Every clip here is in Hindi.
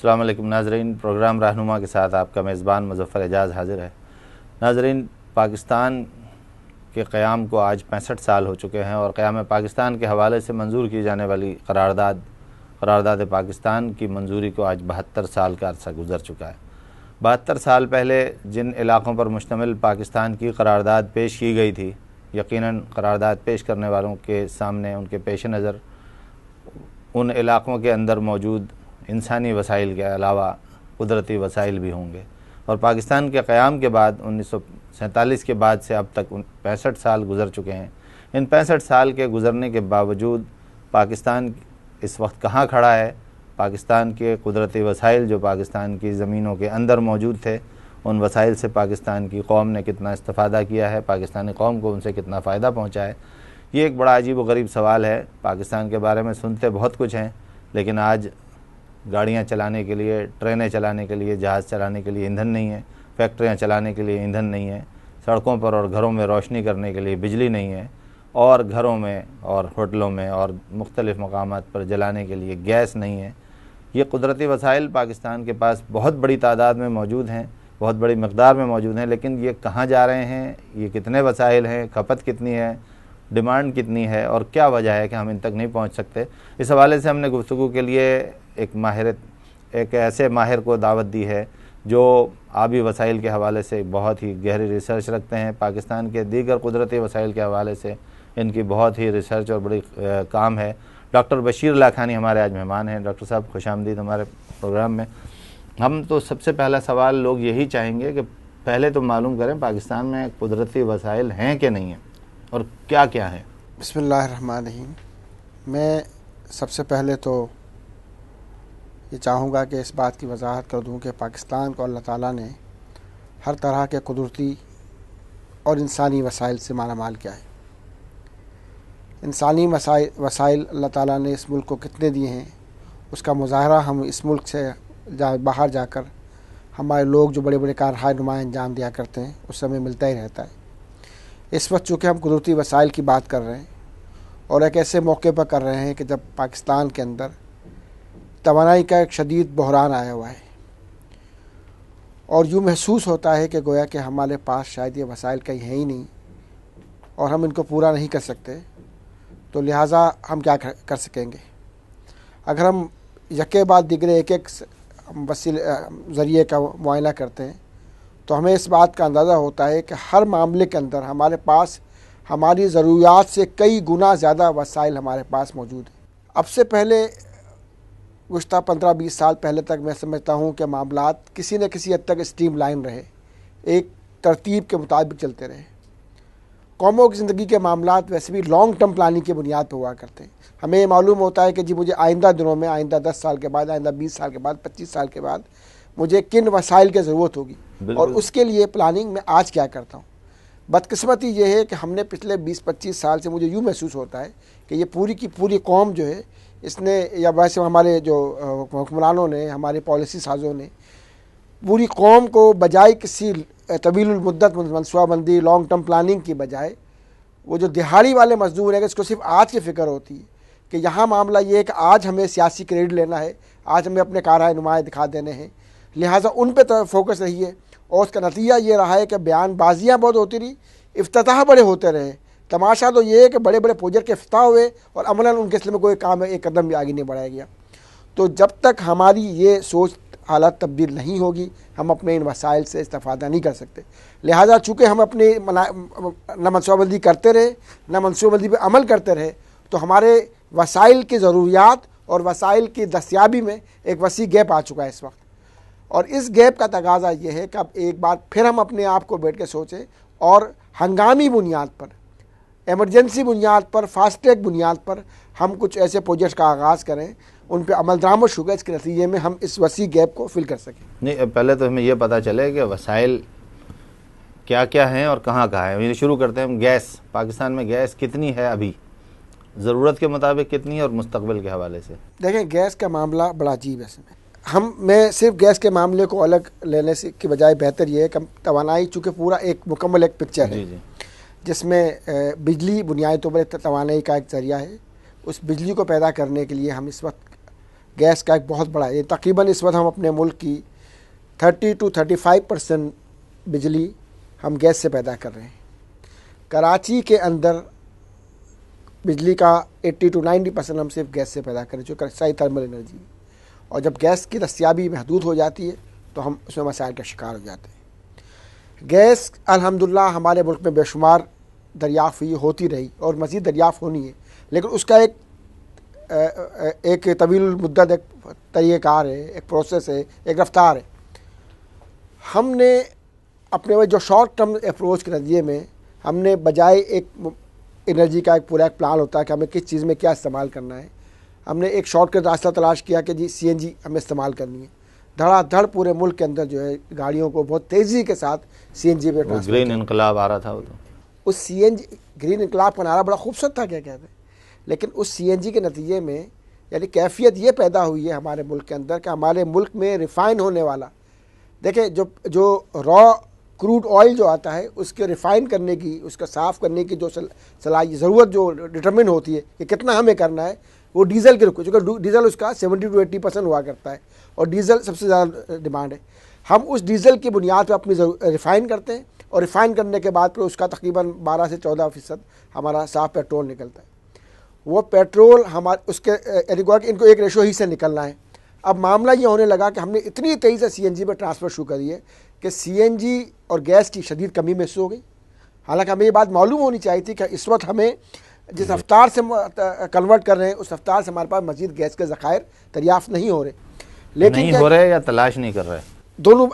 अस्सलाम वालेकुम नाज़रीन, प्रोग्राम रहनुमा के साथ आपका मेज़बान मुज़फ़्फ़र एजाज़ हाज़िर है। नाज़रीन, पाकिस्तान के क़याम को आज 65 साल हो चुके हैं और क़याम पाकिस्तान के हवाले से मंजूर की जाने वाली करारदाद पाकिस्तान की मंजूरी को आज 72 साल का अरसा गुज़र चुका है। 72 साल पहले जिन इलाक़ों पर मुश्तमिल पाकिस्तान की करारदाद पेश की गई थी, यकीनन करारदाद पेश करने वालों के सामने उनके पेश नज़र उन इलाक़ों के अंदर मौजूद इंसानी वसाइल के अलावा कुदरती वसाइल भी होंगे। और पाकिस्तान के क़याम के बाद 1947 के बाद से अब तक 65 साल गुज़र चुके हैं। इन 65 साल के गुज़रने के बावजूद पाकिस्तान इस वक्त कहाँ खड़ा है, पाकिस्तान के कुदरती वसाइल जो पाकिस्तान की ज़मीनों के अंदर मौजूद थे, उन वसाइल से पाकिस्तान की कौम ने कितना इस्तिफ़ादा किया है, पाकिस्तानी कौम को उनसे कितना फ़ायदा पहुँचा है, ये एक बड़ा अजीब व गरीब सवाल है। पाकिस्तान के बारे में सुनते बहुत कुछ हैं, लेकिन आज गाड़ियाँ चलाने के लिए, ट्रेनें चलाने के लिए, जहाज़ चलाने के लिए ईंधन नहीं है, फैक्ट्रियाँ चलाने के लिए ईंधन नहीं है, सड़कों पर और घरों में रोशनी करने के लिए बिजली नहीं है, और घरों में और होटलों में और मुख्तलिफ़ मकामात पर जलाने के लिए गैस नहीं है। ये कुदरती वसाइल पाकिस्तान के पास बहुत बड़ी तादाद में मौजूद हैं, बहुत बड़ी मकदार में मौजूद हैं, लेकिन ये कहाँ जा रहे हैं, ये कितने वसाइल हैं, खपत कितनी है, डिमांड कितनी है और क्या वजह है कि हम इन तक नहीं पहुंच सकते। इस हवाले से हमने गुफ्तगू के लिए एक ऐसे माहिर को दावत दी है जो आबी वसाइल के हवाले से बहुत ही गहरी रिसर्च रखते हैं। पाकिस्तान के दीगर कुदरती वसाइल के हवाले से इनकी बहुत ही रिसर्च और बड़ी काम है। डॉक्टर बशीर लाखानी हमारे आज मेहमान हैं। डॉक्टर साहब, खुशामदीद हमारे प्रोग्राम में। हम तो सबसे पहला सवाल लोग यही चाहेंगे कि पहले तो मालूम करें पाकिस्तान में कुदरती वसाइल हैं कि नहीं हैं और क्या क्या है। बिस्मिल्लाहिर्रहमानिर्रहीम। मैं सबसे पहले तो ये चाहूँगा कि इस बात की वजाहत कर दूँ कि पाकिस्तान को अल्लाह ताला ने हर तरह के कुदरती और इंसानी वसाइल से माला माल किया है। इंसानी वसाइल अल्लाह ताला ने इस मुल्क को कितने दिए हैं, उसका मुजाहरा हम इस मुल्क से बाहर जाकर हमारे लोग जो बड़े बड़े कारहाय नुमाएँ अंजाम दिया करते हैं, उस समय मिलता ही रहता है। इस वक्त चूँकि हम कुदरती वसाइल की बात कर रहे हैं और एक ऐसे मौके पर कर रहे हैं कि जब पाकिस्तान के अंदर तवानाई का एक शदीद बहरान आया हुआ है और यूँ महसूस होता है कि गोया कि हमारे पास शायद ये वसाइल कहीं है ही नहीं और हम इनको पूरा नहीं कर सकते, तो लिहाजा हम क्या कर सकेंगे। अगर हम यके बाद दिगरे एक वसीले ज़रिए का मुआयना करते हैं तो हमें इस बात का अंदाज़ा होता है कि हर मामले के अंदर हमारे पास हमारी ज़रूरियात से कई गुना ज़्यादा वसाइल हमारे पास मौजूद है। अब से पहले गुज़श्ता 15-20 साल पहले तक मैं समझता हूँ कि मामलात किसी न किसी हद तक स्ट्रीम लाइन रहे, एक तरतीब के मुताबिक चलते रहे। कौमों की ज़िंदगी के मामलात वैसे भी लॉन्ग टर्म प्लानिंग की बुनियाद पर हुआ करते हैं। हमें ये मालूम होता है कि जी मुझे आइंदा दिनों में, आइंदा 10 साल के बाद, आइंदा 20 साल के बाद, 25 साल के बाद मुझे किन वसाइल की ज़रूरत होगी और उसके लिए प्लानिंग मैं आज क्या करता हूँ। बदकिस्मती ये है कि हमने पिछले 20-25 साल से मुझे यूँ महसूस होता है कि ये पूरी की पूरी कौम जो है, इसने या वैसे हमारे जो हुक्मरानों ने, हमारे पॉलिसी साज़ों ने पूरी कौम को बजाय किसी तवील मुद्दत मनसूबाबंदी लॉन्ग टर्म प्लानिंग की बजाय वो जो दिहाड़ी वाले मजदूर हैं, इसको सिर्फ आज की फ़िक्र होती है कि यहाँ मामला ये है कि आज हमें सियासी क्रेडिट लेना है, आज हमें अपने कारहाय नुमाए दिखा देने हैं, लिहाजा उन पे तो फोकस रही है। और उसका नतीजा ये रहा है कि बयानबाजियाँ बहुत होती रही, इफ्तिताह बड़े होते रहे। तमाशा तो ये है कि बड़े बड़े प्रोजेक्ट के इफ्तिताह हुए और अमलन उनके सिलसिले में कोई काम है, एक कदम भी आगे नहीं बढ़ाया गया। तो जब तक हमारी ये सोच हालत तब्दील नहीं होगी, हम अपने इन वसाइल से इस्तिफ़ादा नहीं कर सकते। लिहाजा चूँकि हम अपनी न मनसूबाबंदी करते रहे, न मनसूबाबंदी पर अमल करते रहे, तो हमारे वसाइल की ज़रूरियात और वसाइल की दस्तियाबी में एक वसी गैप आ चुका है इस वक्त। और इस गैप का तकाजा ये है कि अब एक बार फिर हम अपने आप को बैठ के सोचें और हंगामी बुनियाद पर, एमरजेंसी बुनियाद पर, फास्ट ट्रैक बुनियाद पर हम कुछ ऐसे प्रोजेक्ट का आगाज़ करें, उन पर अमल दरामद शुगर, इसके नतीजे में हम इस वसी गैप को फिल कर सकें। नहीं, पहले तो हमें यह पता चले कि वसाइल क्या क्या हैं और कहाँ कहाँ हैं। ये शुरू करते हैं हम। गैस, पाकिस्तान में गैस कितनी है अभी, ज़रूरत के मुताबिक कितनी है और मुस्तकबिल के हवाले से? देखें, गैस का मामला बड़ा अजीब है। मैं सिर्फ गैस के मामले को अलग लेने से की बजाय बेहतर ये है कि तवानाई चूँकि पूरा एक मुकम्मल एक पिक्चर है जिसमें बिजली बुनियादी तौर पर तवानाई का एक ज़रिया है। उस बिजली को पैदा करने के लिए हम इस वक्त गैस का एक बहुत बड़ा, ये तकरीबन इस वक्त हम अपने मुल्क की 30 to 35% बिजली हम गैस से पैदा कर रहे हैं। कराची के अंदर बिजली का 80 to 90% हम सिर्फ गैस से पैदा करें, जो कच्ची थर्मल एनर्जी। और जब गैस की दस्तियाबी महदूद हो जाती है तो हम उसमें मसाइल का शिकार हो जाते हैं। गैस अल्हम्दुलिल्लाह हमारे मुल्क में बेशुमार दरियाफ़त हुई, होती रही और मज़ीद दरियाफ़त होनी है, लेकिन उसका एक तवील मुद्दत एक तरीक़ार है, एक प्रोसेस है, एक रफ्तार है। हमने अपने जो शॉर्ट टर्म अप्रोच के नज़रिए में हमने बजाय एक एनर्जी का एक पूरा एक प्लान होता है कि हमें किस चीज़ में क्या इस्तेमाल करना है, हमने एक शॉर्टकट रास्ता तलाश किया कि जी CNG हमें इस्तेमाल करनी है। धड़ाधड़ पूरे मुल्क के अंदर जो है गाड़ियों को बहुत तेज़ी के साथ CNG पे ट्रांसफर, ग्रीन इनकलाब आ रहा था वो तो। उस CNG ग्रीन इनकलाब का नारा बड़ा खूबसूरत था, क्या कहते हैं, लेकिन उस CNG के नतीजे में यानी कैफियत ये पैदा हुई है हमारे मुल्क के अंदर कि हमारे मुल्क में रिफ़ाइन होने वाला, देखें जो रॉ क्रूड ऑयल जो आता है उसके रिफ़ाइन करने की, उसका साफ़ करने की जो सलाहियत ज़रूरत जो डिटरमिन होती है कि कितना हमें करना है, वो डीज़ल के रुख, चूँकि डीज़ल उसका 70 to 80% हुआ करता है और डीज़ल सबसे ज़्यादा डिमांड है। हम उस डीज़ल की बुनियाद पर अपनी रिफ़ाइन करते हैं और रिफ़ाइन करने के बाद फिर उसका तकरीबन 12 से 14% हमारा साफ़ पेट्रोल निकलता है। वो पेट्रोल हमारे उसके इनको एक रेशो ही से निकलना है। अब मामला ये होने लगा कि हमने इतनी तेज़ी से CNG पर ट्रांसफ़र शुरू कर दिए कि CNG और गैस की शदीद कमी महसूस हो गई। हालांकि हमें ये बात मालूम होनी चाहिए थी कि इस वक्त हमें जिस रफ्तार से कन्वर्ट कर रहे हैं उस रफ्तार से हमारे पास मज़ीद गैस के ज़खायर दरियाफ़त नहीं हो रहे, लेकिन नहीं हो रहे या तलाश नहीं कर रहे, दोनों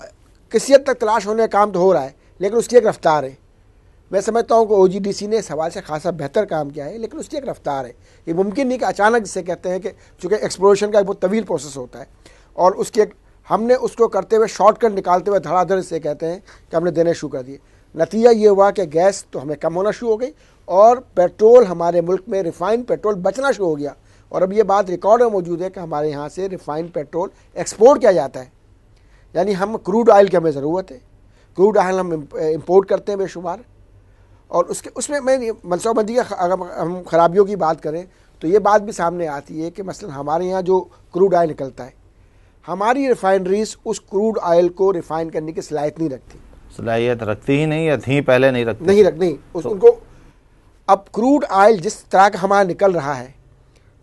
किसी हद तक तलाश होने का काम तो हो रहा है, लेकिन उसकी एक रफ्तार है। मैं समझता हूँ कि OGDC ने इस हवाले से खासा बेहतर काम किया है, लेकिन उसकी एक रफ्तार है। ये मुमकिन नहीं कि अचानक जिसे कहते हैं कि चूँकि एक्सप्लोरेशन का एक बहुत तवील प्रोसेस होता है और उसकी एक हमने उसको करते हुए शॉर्टकट निकालते हुए धड़ाधड़ से कहते हैं कि हमने देने शुरू कर दिए। नतीजा ये हुआ कि गैस तो हमें कम होना शुरू हो गई और पेट्रोल हमारे मुल्क में रिफ़ाइंड पेट्रोल बचना शुरू हो गया। और अब ये बात रिकॉर्ड में मौजूद है कि हमारे यहाँ से रिफ़ाइंड पेट्रोल एक्सपोर्ट किया जाता है, यानी हम क्रूड ऑयल की हमें ज़रूरत है, क्रूड ऑयल हम इम्पोर्ट करते हैं बेशुमार। और उसमें मैं मनसूबाबंदी अगर हम ख़राबियों की बात करें तो ये बात भी सामने आती है कि मसलन हमारे यहाँ जो क्रूड ऑयल निकलता है, हमारी रिफाइनरीज उस क्रूड ऑयल को रिफ़ाइन करने की सलाहियत नहीं रखती। सलाहियत रखती ही नहीं या थी पहले नहीं रखती? नहीं रखनी तो उनको। अब क्रूड ऑयल जिस तरह का हमारा निकल रहा है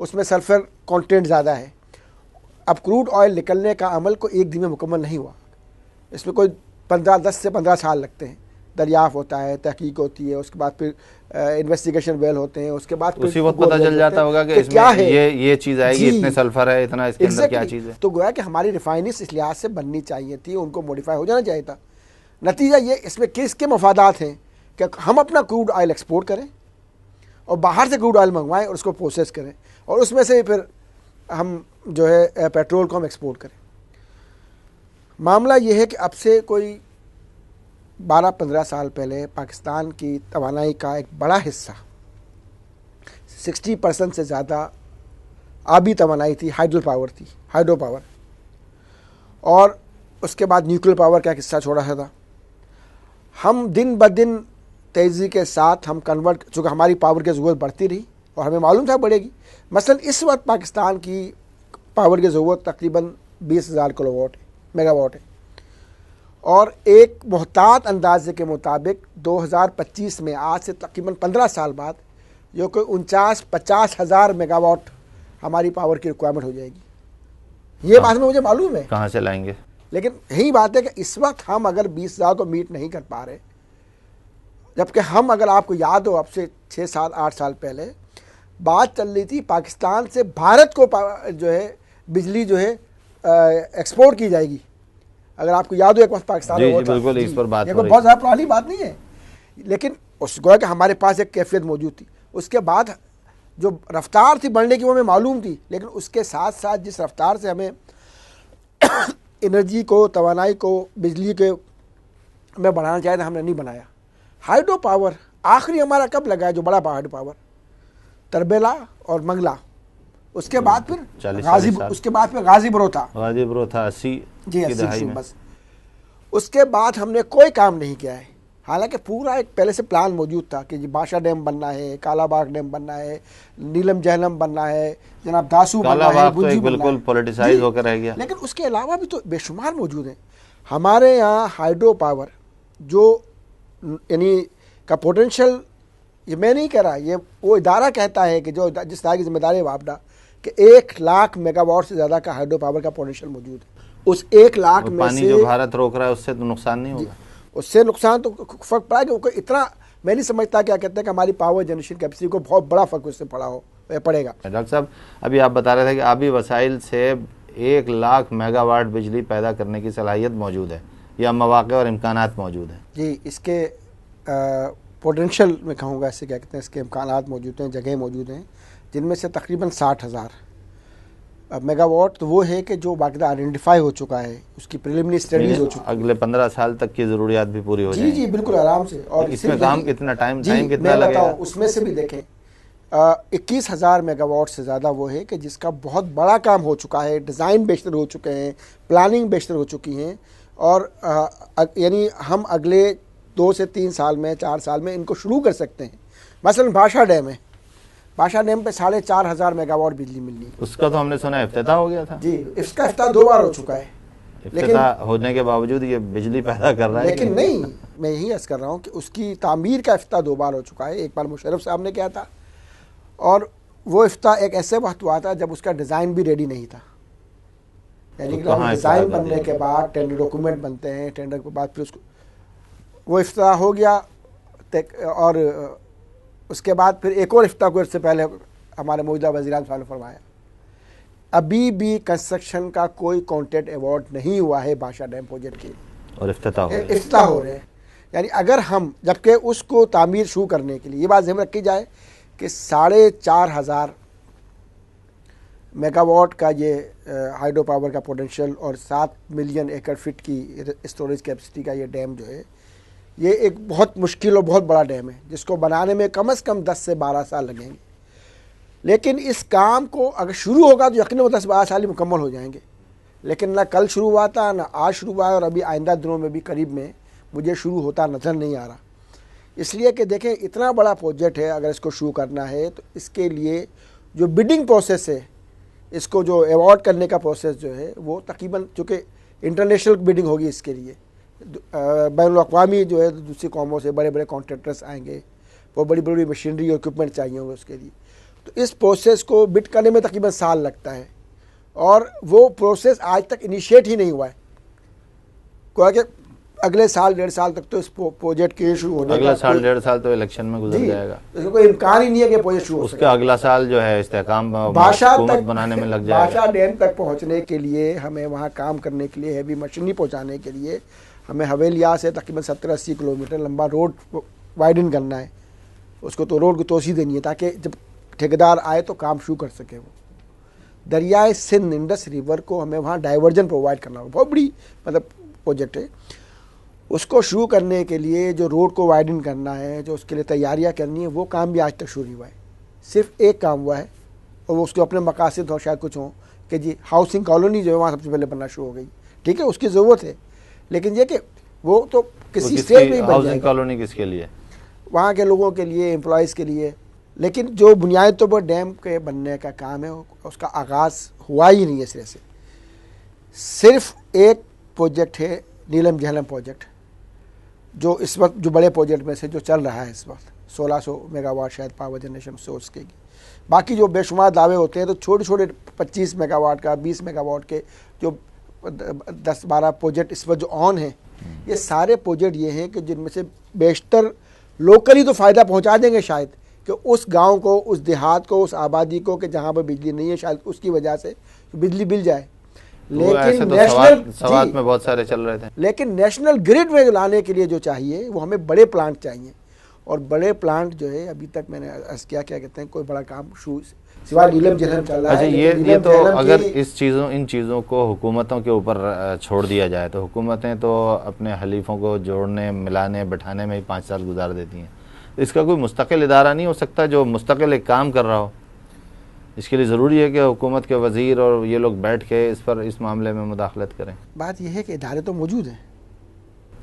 उसमें सल्फ़र कंटेंट ज़्यादा है। अब क्रूड ऑयल निकलने का अमल को एक दिन में मुकम्मल नहीं हुआ, इसमें कोई 10 से 15 साल लगते हैं। दरियाफ़त होता है, तहकीक होती है, उसके बाद फिर इन्वेस्टिगेशन वेल होते हैं, उसके बाद उसी वक्त पता चल जाता होगा कि इसमें क्या है, ये चीज़ आएगी, इतने सल्फर है, इतना इसके अंदर क्या चीज़ है। तो गोया कि हमारी रिफाइनरीज इस लिहाज से बननी चाहिए थी, उनको मॉडिफाई हो जाना चाहिए था। नतीजा ये इसमें किसके मफादात हैं कि हम अपना क्रूड ऑयल एक्सपोर्ट करें और बाहर से क्रूड ऑयल मंगवाएं और उसको प्रोसेस करें और उसमें से फिर हम जो है पेट्रोल को हम एक्सपोर्ट करें। मामला ये है कि अब से कोई 12-15 साल पहले पाकिस्तान की तवानाई का एक बड़ा हिस्सा 60% से ज़्यादा आबी तवानाई थी, हाइड्रो पावर, और उसके बाद न्यूक्लियर पावर का एक हिस्सा छोड़ा था। हम दिन ब दिन तेज़ी के साथ हम कन्वर्ट, चूँकि हमारी पावर की ज़रूरत बढ़ती रही और हमें मालूम था बढ़ेगी। मसलन इस वक्त पाकिस्तान की पावर की ज़रूरत तकरीबन 20,000 मेगावाट है और एक मोहतात अंदाजे के मुताबिक 2025 में आज से तकरीबन 15 साल बाद जो कि 49-50 हज़ार मेगावाट हमारी पावर की रिक्वायरमेंट हो जाएगी। ये बात में मुझे मालूम है कहाँ से लाएंगे, लेकिन यही बात है कि इस वक्त हम अगर 20,000 को मीट नहीं कर पा रहे, जबकि हम, अगर आपको याद हो, अब से 6-7-8 साल पहले बात चल रही थी पाकिस्तान से भारत को जो है बिजली जो है एक्सपोर्ट की जाएगी। अगर आपको याद हो एक वक्त पाकिस्तान में बिल्कुल इस पर बात बहुत ज़्यादा पुरानी बात नहीं है, लेकिन उस गोया कि हमारे पास एक कैफियत मौजूद थी। उसके बाद जो रफ्तार थी बढ़ने की वो हमें मालूम थी, लेकिन उसके साथ साथ जिस रफ्तार से हमें एनर्जी को, तवानाई को, बिजली के में बढ़ाना चाहिए था, हमने नहीं बनाया। हाइड्रो पावर आखिरी हमारा कब लगा है, जो बड़ा हाइड्रो पावर तरबेला और मंगला, उसके बाद फिर उसके बाद फिर गाजीपुर था 80 जी, 80 बस। उसके बाद हमने कोई काम नहीं किया है। हालांकि पूरा एक पहले से प्लान मौजूद था कि जी बादशाह डैम बनना है, कालाबाग डैम बनना है, नीलम जहलम बनना है, जनाब दासू बनना है, कालाबाग तो बुंजी एक बनना बिल्कुल है। पॉलिटिसाइज जी, होकर रह गया। लेकिन उसके अलावा भी तो बेशुमार मौजूद हैं हमारे यहाँ हाइड्रो पावर जो यानी का पोटेंशियल। ये मैं नहीं कह रहा, ये वो इदारा कहता है कि जो जिस तरह की जिम्मेदारी है वापडा कि 1 लाख मेगावाट से ज़्यादा का हाइड्रो पावर का पोटेंशियल मौजूद है। उस 1 लाख वो में पानी से जो भारत रोक रहा है उससे तो नुकसान नहीं होगा। उससे नुकसान तो फ़र्क पड़ा कि कोई इतना, मैं नहीं समझता क्या कहते हैं कि हमारी पावर जनरेशन कैपेसिटी को बहुत बड़ा फ़र्क उससे पड़ेगा। डॉक्टर साहब, अभी आप बता रहे थे कि आबी वसाइल से 1 लाख मेगावाट बिजली पैदा करने की सलाहियत मौजूद है या मौक़े और इम्कानात मौजूद हैं? जी, इसके पोटेंशियल में कहूँगा, इससे क्या कहते हैं, इसके इम्कानात मौजूद हैं, जगह मौजूद हैं, जिनमें से तकरीबन 60,000 मेगावाट तो वो है कि जो बाकायदा आइडेंटिफाई हो चुका है, उसकी प्रिलिमिनरी स्टडीज हो चुकी है। अगले 15 साल तक की ज़रूरियात भी पूरी हो जाएगी। जी, बिल्कुल आराम से। और इसमें काम कितना टाइम कितना मैं लगेगा? बताऊं, उसमें से भी देखें 21,000 मेगावाट से ज़्यादा वो है कि जिसका बहुत बड़ा काम हो चुका है, डिज़ाइन बेशतर हो चुके हैं, प्लानिंग बेशतर हो चुकी हैं, और यानी हम अगले 2 से 3 साल में, 4 साल में इनको शुरू कर सकते हैं। मसलन बादशाह डैम है, बादशाह डैम पे 4,500 मेगावाट बिजली मिलनी है। उसका तो हमने सुना इफ्तिताह हो गया था। जी, इसका इफ्तिताह 2 बार हो चुका है, इफ्तिताह होने के बावजूद ये बिजली पैदा कर रहा है। लेकिन नहीं, मैं यही अर्ज़ कर रहा हूँ कि उसकी तामीर का इफ्तिताह 2 बार हो चुका है। एक बार मुशर्रफ साहब ने किया था, और वो इफ्तिताह एक ऐसे वक्त हुआ था जब उसका डिज़ाइन भी रेडी नहीं था। यानी कि डिज़ाइन बनने के बाद टेंडर डॉक्यूमेंट बनते हैं, टेंडर के बाद फिर उसको वो इफ्तिताह हो गया, और उसके बाद फिर एक और इफ्तिताह को इससे पहले हमारे मौजूदा वज़ीर-ए-आज़म साहब ने फरमाया। अभी भी कंस्ट्रक्शन का कोई कॉन्ट्रैक्ट अवार्ड नहीं हुआ है बादशाह डैम प्रोजेक्ट के, और इफ्तिताह हो रहे हैं। यानी अगर हम, जबकि उसको तामीर शुरू करने के लिए ये बात ध्यान में रखी जाए कि 4,500 मेगावाट का ये हाइड्रो पावर का पोटेंशियल और 7 मिलियन एकड़ फिट की स्टोरेज कैपेसिटी का ये डैम जो है, ये एक बहुत मुश्किल और बहुत बड़ा डैम है, जिसको बनाने में कम से कम 10 से 12 साल लगेंगे। लेकिन इस काम को अगर शुरू होगा तो यकीनन 10 से 12 साल ही मुकम्मल हो जाएंगे। लेकिन ना कल शुरू हुआ था, ना आज शुरू हुआ है, और अभी आइंदा दिनों में भी करीब में मुझे शुरू होता नज़र नहीं आ रहा। इसलिए कि देखें, इतना बड़ा प्रोजेक्ट है, अगर इसको शुरू करना है तो इसके लिए जो बिडिंग प्रोसेस है, इसको जो अवार्ड करने का प्रोसेस जो है, वो तकरीबन, चूँकि इंटरनेशनल बिडिंग होगी इसके लिए, बैनुल-अक़वामी जो है दूसरी कौमों से बड़े बड़े कॉन्ट्रैक्टर्स आएंगे, वो बड़ी बड़ी मशीनरी और इक्विपमेंट चाहिए होंगे उसके लिए। तो इस प्रोसेस को बिड करने में तकरीबन साल लगता है, और वो प्रोसेस आज तक इनिशिएट ही नहीं हुआ है। कोई कि अगले साल 1.5 साल तक तो इस प्रोजेक्ट के शुरू होने का, अगला साल 1.5 साल तो इलेक्शन में गुजर जाएगा, इसका कोई इम्कान ही नहीं है कि प्रोजेक्ट शुरू हो सके। उसका अगला साल जो है इस्तेहकाम बादशाह हुकूमत बनाने में लग जाएगा। बादशाह डैम तक पहुंचने के लिए हमें वहां काम करने के लिए, हैवी मशीनरी पहुंचाने के लिए हमें हवेलिया से तकरीबन 70-80 किलोमीटर लंबा रोड वाइडन करना है। उसको तो रोड को तोसी देनी है ताकि जब ठेकेदार आए तो काम शुरू कर सके। वो दरियाए सिंध, इंडस रिवर को हमें वहाँ डाइवर्जन प्रोवाइड करना होगा, बहुत बड़ी मतलब प्रोजेक्ट है। उसको शुरू करने के लिए जो रोड को वाइडन करना है, जो उसके लिए तैयारियां करनी है, वो काम भी आज तक शुरू नहीं हुआ है। सिर्फ एक काम हुआ है, और वो उसके अपने मकासद हो, शायद कुछ हो, कि जी हाउसिंग कॉलोनी जो है वहाँ सबसे पहले बनना शुरू हो गई। ठीक है, उसकी ज़रूरत है, लेकिन ये कि वो तो किसी स्टेट में ही बन हाउसिंग जाएगा। कॉलोनी किसके लिए? वहाँ के लोगों के लिए, एम्प्लॉयज़ के लिए। लेकिन जो बुनियादी तौर पर डैम के बनने का काम है, उसका आगाज़ हुआ ही नहीं है सिरे से। सिर्फ एक प्रोजेक्ट है, नीलम जहलम प्रोजेक्ट, जो इस वक्त जो बड़े प्रोजेक्ट में से जो चल रहा है इस वक्त 1600 मेगावाट शायद पावर जनरेशन सोर्स के। बाकी जो बेशुमार दावे होते हैं तो छोटे छोटे 25 मेगावाट का, 20 मेगावाट के जो 10-12 प्रोजेक्ट इस वक्त जो ऑन हैं, ये सारे प्रोजेक्ट ये हैं कि जिनमें से बेशतर लोकली तो फ़ायदा पहुंचा देंगे शायद, कि उस गांव को, उस देहात को, उस आबादी को, कि जहां पर बिजली नहीं है, शायद उसकी वजह से बिजली मिल जाए। लेकिन तो नेशनल सवाल में बहुत सारे चल रहे थे, लेकिन नेशनल ग्रिड में लाने के लिए जो चाहिए वो हमें बड़े प्लांट चाहिए, और बड़े प्लांट जो है अभी तक मैंने क्या कहते हैं, कोई बड़ा काम सिवाय नीलम जहलम चल रहा है। अच्छा, ये तो अगर इन चीज़ों को हुकूमतों के ऊपर छोड़ दिया जाए तो हुकूमतें तो अपने हलीफों को जोड़ने, मिलाने, बैठाने में ही 5 साल गुजार देती हैं। तो इसका कोई मुस्तकिल इदारा नहीं हो सकता जो मुस्तकिल एक काम कर रहा हो? इसके लिए ज़रूरी है कि हुकूमत के वज़ीर और ये लोग बैठ के इस मामले में मुदाखलत करें। बात यह है कि इदारे तो मौजूद हैं,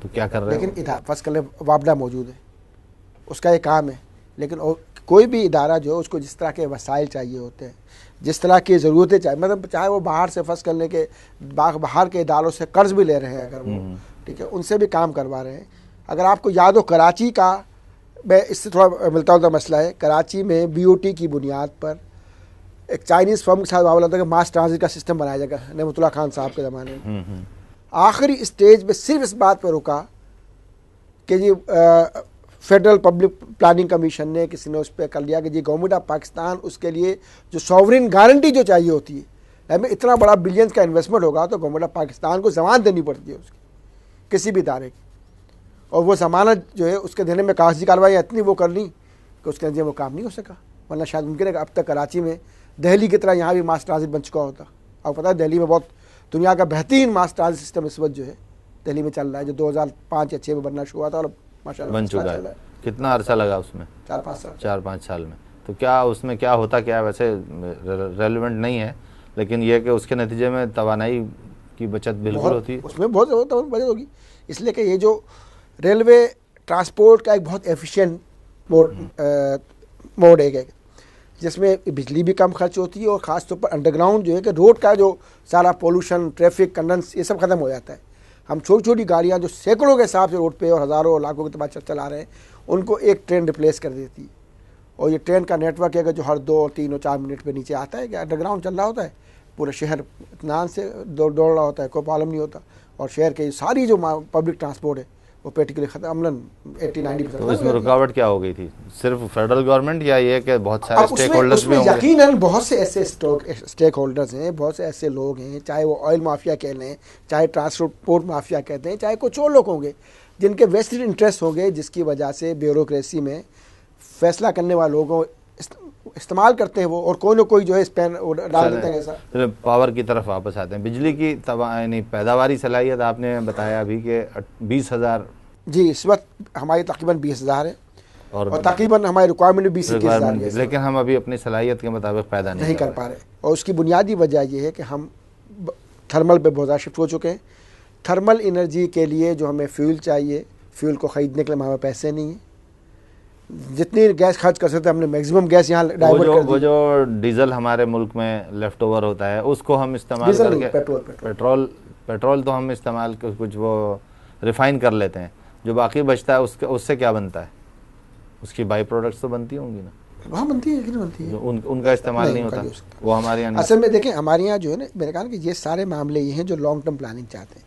तो क्या कर रहे हो? लेकिन फर्स्ट कर ले वापडा मौजूद है, उसका ये काम है। लेकिन कोई भी इदारा जो है उसको जिस तरह के वसाइल चाहिए होते हैं, जिस तरह की ज़रूरतें चाहिए, मतलब चाहे वो बाहर से फर्स्ट करने के बाहर के इदारों से कर्ज भी ले रहे हैं अगर वो, ठीक है, उनसे भी काम करवा रहे हैं। अगर आपको याद हो कराची का, मैं इससे थोड़ा मिलता जुलता मसला है, कराची में BOT की बुनियाद पर एक चाइनीज़ फर्म के साथ मामला था कि मास ट्रांजिट का सिस्टम बनाया जाएगा नेमतुल्लाह खान साहब के ज़माने में। आखिरी स्टेज पे सिर्फ इस बात पर रुका कि जी फेडरल पब्लिक प्लानिंग कमीशन ने किसी ने उस पर कर लिया कि जी गवर्नमेंट ऑफ पाकिस्तान उसके लिए जो सॉवरिन गारंटी जो चाहिए होती है, हमें इतना बड़ा बिलियंस का इन्वेस्टमेंट होगा तो गवर्नमेंट ऑफ पाकिस्तान को ज़मानत देनी पड़ती है उसकी, किसी भी इदारे की, और वो ज़मानत जो है उसके देने में कागजी कार्रवाई इतनी वो कर ली कि उसके नतीजे वो काम नहीं हो सका। वरना शायद मुमकिन है कि अब तक कराची में दिल्ली की तरह यहाँ भी मास ट्रांजिट बन चुका होता। आपको पता है दिल्ली में बहुत दुनिया का बेहतरीन मास ट्रांजिट सिस्टम इस वक्त जो है दिल्ली में चल रहा है, जो 2005 या 2006 में बनना शुरू हुआ था और माशाल्लाह बन चुका है। कितना अरसा लगा उसमें? 4-5 साल में। तो क्या उसमें क्या होता, क्या वैसे रेलेवेंट नहीं है, लेकिन ये कि उसके नतीजे में तवानाई की बचत बिल्कुल होती है, उसमें बहुत बचत होगी। इसलिए कि ये जो रेलवे ट्रांसपोर्ट का एक बहुत एफिशिएंट मोड है जिसमें बिजली भी कम खर्च होती है और ख़ास तौर पर अंडरग्राउंड जो है कि रोड का जो सारा पोल्यूशन, ट्रैफिक, कंडेंस, ये सब खत्म हो जाता है। हम छोटी छोटी गाड़ियाँ जो सैकड़ों के हिसाब से रोड पे और हज़ारों और लाखों के तबादला चला रहे हैं, उनको एक ट्रेन रिप्लेस कर देती है। और ये ट्रेन का नेटवर्क है जो हर 2, 3 और 4 मिनट पे नीचे आता है, कि अंडरग्राउंड चल रहा होता है, पूरा शहर इत्मीनान से दौड़ रहा होता है, कोई प्रॉब्लम नहीं होता। और शहर के सारी जो पब्लिक ट्रांसपोर्ट है वो प्रैक्टिकली खत्म, अमलन 80-90%। तो इसमें रुकावट क्या हो गई थी? सिर्फ फेडरल गवर्नमेंट या ये कि बहुत सारे स्टेक होल्डर्स भी होंगे? यकीनन बहुत से ऐसे स्टेक होल्डर्स हैं, बहुत से ऐसे लोग हैं, चाहे वो ऑयल माफिया कह लें, चाहे ट्रांसपोर्ट माफिया कहते हैं, चाहे कुछ और लोग होंगे जिनके वेस्टेड इंटरेस्ट होंगे, जिसकी वजह से ब्यूरोक्रेसी में फैसला करने वाले लोगों इस्तेमाल करते हैं वो, और कोई ना कोई जो है स्पेन डाल देते हैं। ऐसा पावर की तरफ वापस आते हैं। बिजली की यानी पैदावारी सलाहियत आपने बताया अभी कि 20,000। जी, इस वक्त हमारी तकरीबन 20,000 है और तकरीबन हमारी रिक्वायरमेंट 20-21,000 है, लेकिन हम अभी अपनी सलाहियत के मुताबिक पैदा नहीं कर पा रहे। और उसकी बुनियादी वजह यह है कि हम थर्मल पे बहुत ज़्यादा शिफ्ट हो चुके हैं। थर्मल एनर्जी के लिए जो हमें फ्यूल चाहिए, फ्यूल को ख़रीदने के लिए हमारे पैसे नहीं हैं। जितनी गैस खर्च कर सकते हैं हमने मैक्सिमम गैस यहाँ डाइवर्ट कर दी। वो जो डीजल हमारे मुल्क में लेफ्ट ओवर होता है उसको हम इस्तेमाल करके पेट्रोल तो हम इस्तेमाल कुछ वो रिफाइन कर लेते हैं, जो बाकी बचता है उससे क्या बनता है? उसकी बाई प्रोडक्ट्स तो बनती होंगी ना? वहाँ बनती है, लेकिन बनती है, उनका इस्तेमाल नहीं होता, वो हमारे यहाँ। असल में देखें हमारे यहाँ जो है ना, मैंने कहा कि ये सारे मामले ये हैं जो लॉन्ग टर्म प्लानिंग चाहते हैं।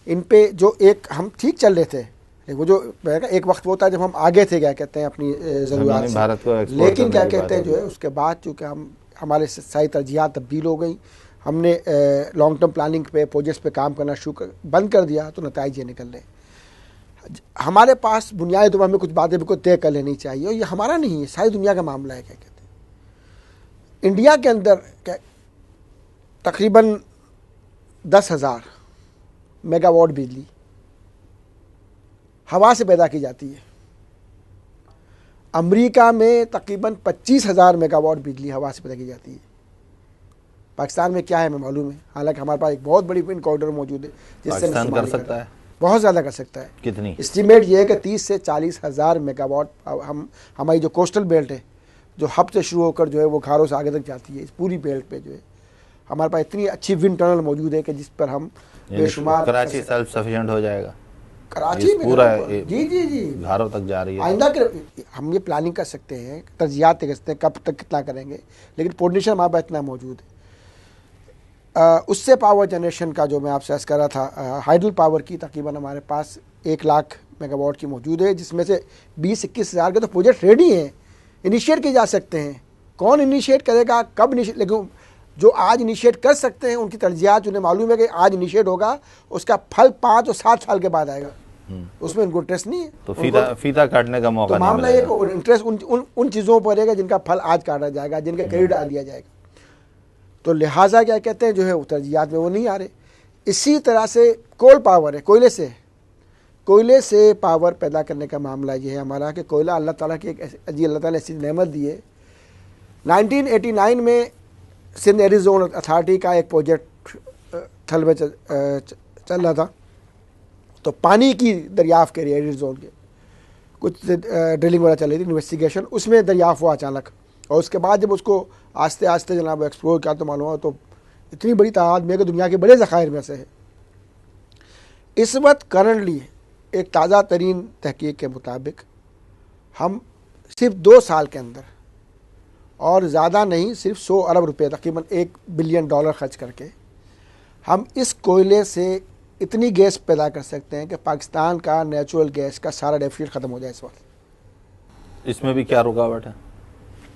इन पे जो एक हम ठीक चल रहे थे, वो जो एक वक्त वो था जब हम आगे थे, क्या कहते हैं, अपनी ज़रूरत भारत को, लेकिन क्या कहते हैं जो है उसके बाद चूँकि हमारे सारी तरजीहात तब्दील हो गई, हमने लॉन्ग टर्म प्लानिंग पे प्रोजेक्ट्स पे काम करना बंद कर दिया, तो नतीजे ये निकल रहे। हमारे पास बुनियादी तौर पर हमें कुछ बातें बिल्कुल तय कर लेनी चाहिए, और ये हमारा नहीं है, सारी दुनिया का मामला है। क्या कहते हैं इंडिया के अंदर तकरीबन 10,000 मेगावाट बिजली हवा से पैदा की जाती है। अमेरिका में तकरीबन 25,000 मेगावाट बिजली हवा से पैदा की जाती है। पाकिस्तान में क्या है हमें मालूम है, हालांकि हमारे पास एक बहुत बड़ी विंड कॉरिडोर मौजूद है जिससे कर सकता है, बहुत ज़्यादा कर सकता है। कितनी एस्टीमेट ये है कि 30 से 40,000 मेगावाट हमारी जो कोस्टल बेल्ट है, जो हब से शुरू होकर जो है वो घारों से आगे तक जाती है, इस पूरी बेल्ट पे जो है हमारे पास इतनी अच्छी विंड टनल मौजूद है कि जिस पर हम बेशुमार। कराची सेल्फ सफिशिएंट हो जाएगा, कराची में पूरा जी घरों तक जा रही है। आइंदा के हम ये प्लानिंग कर सकते हैं, तरजीहात तय कर सकते हैं कब तक कितना करेंगे, लेकिन पोटेंशियल हमारे पास इतना मौजूद है। उससे पावर जनरेशन का जो मैं आपसे अर्ज़ कर रहा था, हाइडल पावर की तकरीबन हमारे पास 1 लाख मेगावाट की मौजूद है, जिसमें से 20-21 हज़ार के तो प्रोजेक्ट रेडी हैं, इनिशिएट किए जा सकते हैं। कौन इनिशिएट करेगा, कब इनिशिएट, लेकिन जो आज इनिशिएट कर सकते हैं उनकी तरजीहात उन्हें मालूम है कि आज इनिशिएट होगा, उसका फल 5 और 7 साल के बाद आएगा, उसमें उनको इंटरेस्ट नहीं है। तो फीता काटने का मौका तो मामला ये इंटरेस्ट उन चीज़ों पर रहेगा जिनका फल आज काटा जाएगा, जिनके क्रेडिट डाल दिया जाएगा। तो लिहाजा क्या कहते हैं जो है तरजीहात में वो नहीं आ रहे। इसी तरह से कोल पावर है, कोयले से पावर पैदा करने का मामला ये है हमारा कि कोयला अल्लाह ताला की अल्लाह ताला ने ऐसी नेमत दी है। 1989 में सिंध एरिज़ोना अथॉरिटी का एक प्रोजेक्ट थल में चल रहा था, तो पानी की दरियाफ्त करी है रेड जोन के, कुछ ड्रिलिंग वगैरह चल रही थी, इन्वेस्टिगेशन, उसमें दरियाफ्त हुआ अचानक। और उसके बाद जब उसको आस्ते आस्ते जनाब एक्सप्लोर किया तो मालूम हुआ तो इतनी बड़ी तादाद में कि दुनिया के बड़े ज़खायर में से है। इस वक्त करंटली एक ताज़ा तरीन तहकीक के मुताबिक हम सिर्फ 2 साल के अंदर, और ज़्यादा नहीं, सिर्फ 100 अरब रुपए तकरीबन $1 बिलियन खर्च करके हम इस कोयले से इतनी गैस पैदा कर सकते हैं कि पाकिस्तान का नेचुरल गैस का सारा डेफिसिट ख़त्म हो जाए इस वक्त। इसमें भी क्या रुकावट है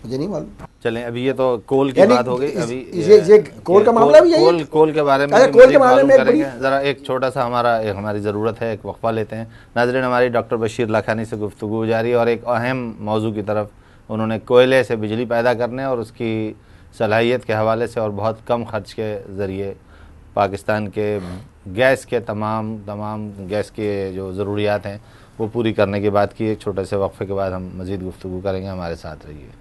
मुझे नहीं मालूम। चलें, अभी ये तो कोल की बात हो गई। अभी ये कोल का मामला भी यही है। कोल के बारे में कोल के मामले में करेंगे। ज़रा एक छोटा सा हमारी ज़रूरत है, एक वक्फा लेते हैं। नाज़रीन, हमारी डॉक्टर बशीर लाखानी से गुफ्तगू जारी, और एक अहम मौजू की तरफ उन्होंने कोयले से बिजली पैदा करने और उसकी सलाहियत के हवाले से और बहुत कम खर्च के ज़रिए पाकिस्तान के गैस के तमाम गैस के जो ज़रूरियात हैं वो पूरी करने की बात की। एक छोटे से वक्फे के बाद हम मज़ीद गुफ्तगू करेंगे, हमारे साथ रहिए।